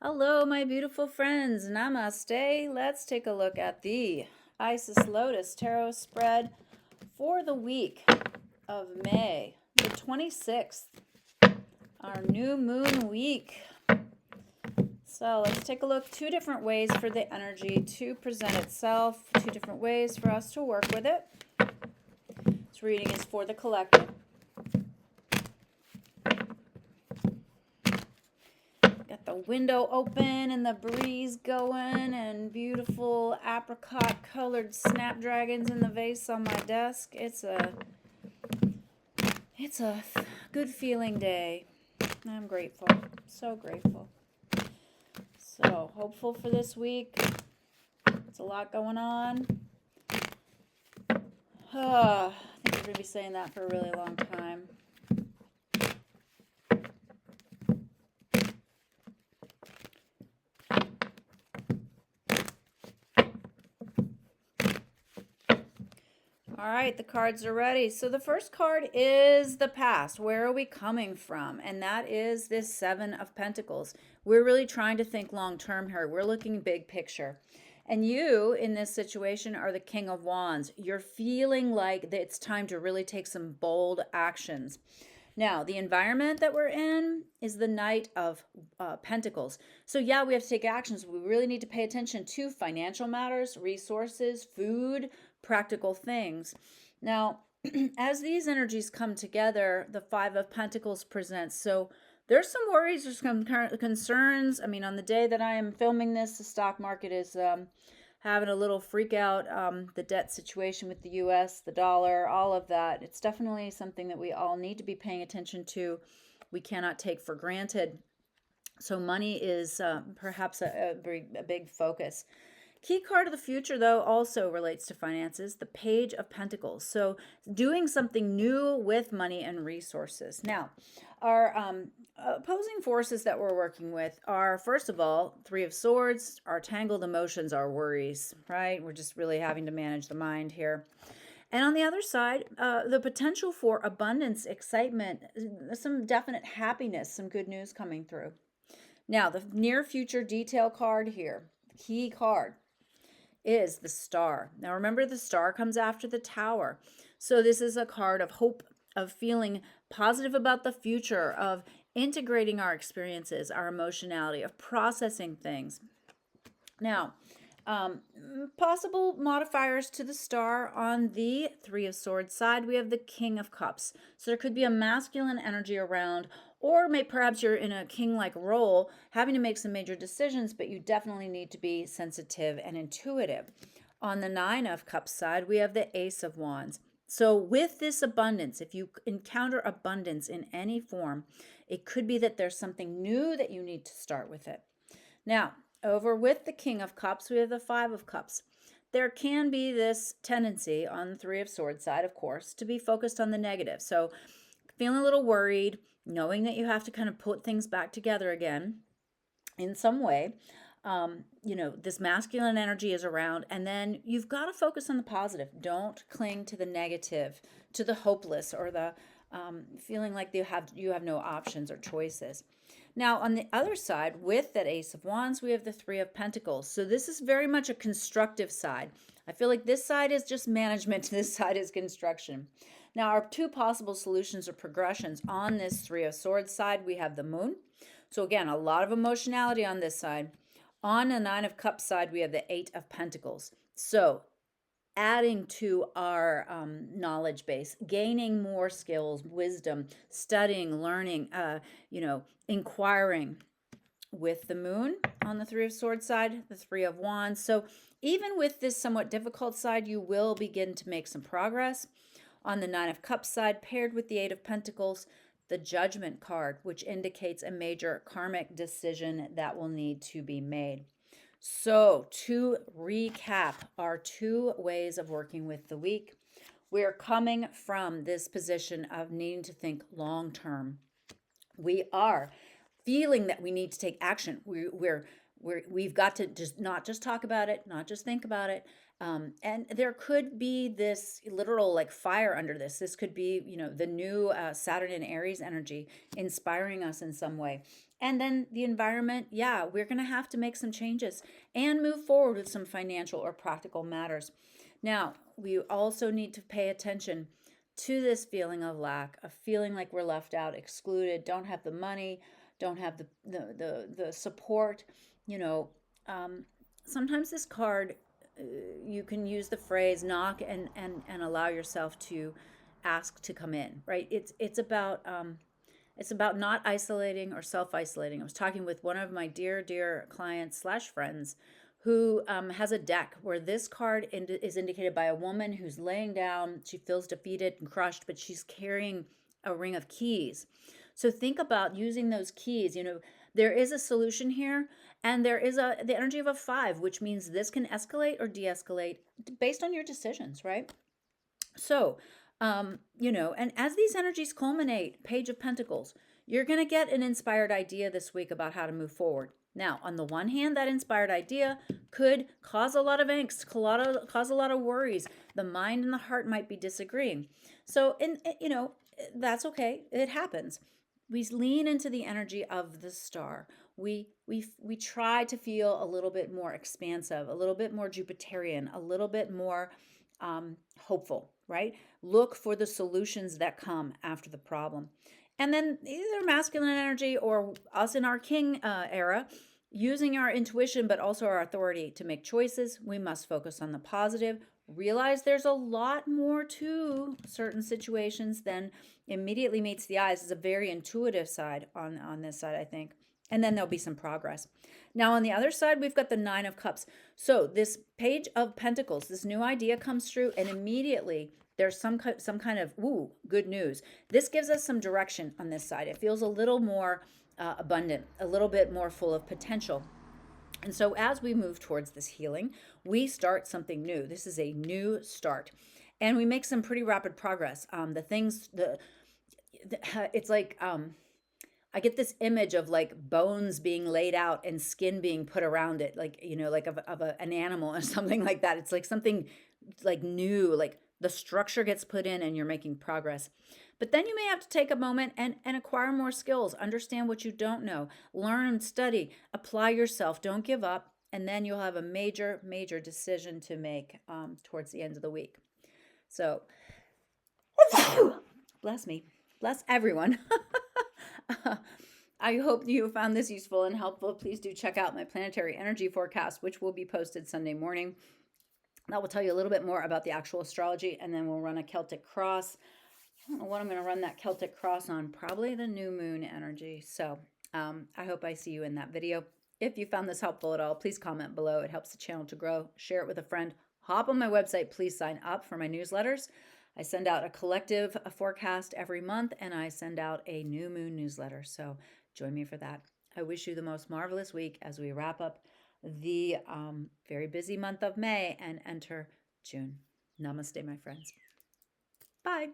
Hello, my beautiful friends. Namaste. Let's take a look at the Isis Lotus Tarot Spread for the week of May the 26th, our new moon week. So let's take a look. Two different ways for the energy to present itself, two different ways for us to work with it. This reading is for the collective. Got the window open and the breeze going and beautiful apricot colored snapdragons in the vase on my desk. It's a good feeling day. I'm grateful. So grateful. So hopeful for this week. It's a lot going on. I think we're going to be saying that for a really long time. All right, the cards are ready. So the first card is the past. Where are we coming from? And that is this Seven of Pentacles. We're really trying to think long term here. We're looking big picture. And you, in this situation, are the King of Wands. You're feeling like it's time to really take some bold actions. Now, the environment that we're in is the Knight of Pentacles. So yeah, we have to take actions. We really need to pay attention to financial matters, resources, food, practical things. Now, as these energies come together, the Five of Pentacles presents. So there's some worries, there's some concerns. I mean, on the day that I am filming this, the stock market is having a little freak out. The debt situation with the U.S., the dollar, all of that. It's definitely something that we all need to be paying attention to. We cannot take for granted. So money is perhaps a big focus. Key card of the future, though, also relates to finances, the Page of Pentacles. So doing something new with money and resources. Now, our opposing forces that we're working with are, first of all, Three of Swords, our tangled emotions, our worries, right? We're just really having to manage the mind here. And on the other side, the potential for abundance, excitement, some definite happiness, some good news coming through. Now, the near future detail card here, the key card, is the Star. Now remember, the Star comes after the Tower. So this is a card of hope, of feeling positive about the future, of integrating our experiences, our emotionality, of processing things. Now, possible modifiers to the Star. On the Three of Swords side, we have the King of Cups. So there could be a masculine energy around, or perhaps you're in a king-like role, having to make some major decisions, but you definitely need to be sensitive and intuitive. On the Nine of Cups side, we have the Ace of Wands. So with this abundance, if you encounter abundance in any form, it could be that there's something new that you need to start with it. Now, over with the King of Cups, we have the Five of Cups. There can be this tendency on the Three of Swords side, of course, to be focused on the negative. So feeling a little worried, knowing that you have to kind of put things back together again in some way. This masculine energy is around, and then you've got to focus on the positive. Don't cling to the negative, to the hopeless, or the feeling like you have no options or choices. Now, on the other side, with that Ace of Wands, we have the Three of Pentacles. So this is very much a constructive side. I feel like this side is just management, this side is construction. Now, our two possible solutions or progressions on this Three of Swords side, we have the Moon. So again, a lot of emotionality on this side. On the Nine of Cups side, we have the Eight of Pentacles. So adding to our knowledge base, gaining more skills, wisdom, studying, learning, inquiring. With the Moon on the Three of Swords side, the Three of Wands. So even with this somewhat difficult side, you will begin to make some progress. On the Nine of Cups side, paired with the Eight of Pentacles, the Judgment card, which indicates a major karmic decision that will need to be made. So to recap our two ways of working with the week, we're coming from this position of needing to think long term. We are feeling that we need to take action. We've got to not just talk about it, not just think about it. And there could be this literal fire under this. This could be, the new Saturn and Aries energy inspiring us in some way. And then the environment, yeah, we're going to have to make some changes and move forward with some financial or practical matters. Now, we also need to pay attention to this feeling of lack, of feeling like we're left out, excluded, don't have the money, don't have the support. You know, um, sometimes this card, you can use the phrase knock and allow yourself to ask to come in, right? It's about not isolating or self-isolating. I was talking with one of my dear clients slash friends who has a deck where this card is indicated by a woman who's laying down. She feels defeated and crushed, but she's carrying a ring of keys. So think about using those keys. You know, there is a solution here, and there is the energy of a 5, which means this can escalate or de-escalate based on your decisions, right? So, you know, and as these energies culminate, Page of Pentacles, you're going to get an inspired idea this week about how to move forward. Now, on the one hand, that inspired idea could cause a lot of angst, cause a lot of worries. The mind and the heart might be disagreeing. So, you know, that's okay. It happens. We lean into the energy of the star. We try to feel a little bit more expansive, a little bit more Jupiterian, a little bit more hopeful, right? Look for the solutions that come after the problem. And then either masculine energy or us in our king era, using our intuition, but also our authority to make choices. We must focus on the positive, realize there's a lot more to certain situations than immediately meets the eyes. Is a very intuitive side on this side, I think. And then there'll be some progress. Now, on the other side, we've got the 9 of Cups. So this Page of Pentacles, this new idea comes through, and immediately there's some kind of, ooh, good news. This gives us some direction on this side. It feels a little more abundant, a little bit more full of potential. And so as we move towards this healing, we start something new. This is a new start. And we make some pretty rapid progress. It's like, I get this image of like bones being laid out and skin being put around it, like, you know, like an animal or something like that. It's like something like new, like the structure gets put in and you're making progress. But then you may have to take a moment and acquire more skills, understand what you don't know, learn, study, apply yourself, don't give up. And then you'll have a major decision to make towards the end of the week. So, bless me, bless everyone. I hope you found this useful and helpful. Please do check out my planetary energy forecast, which will be posted Sunday morning. That will tell you a little bit more about the actual astrology, and then we'll run a Celtic Cross. I don't know what I'm going to run that Celtic Cross on, probably the new moon energy. So I hope I see you in that video. If you found this helpful at all, please comment below. It helps the channel to grow. Share it with a friend. Hop on my website. Please sign up for my newsletters. I send out a collective forecast every month, and I send out a new moon newsletter. So join me for that. I wish you the most marvelous week as we wrap up the very busy month of May and enter June. Namaste, my friends. Bye.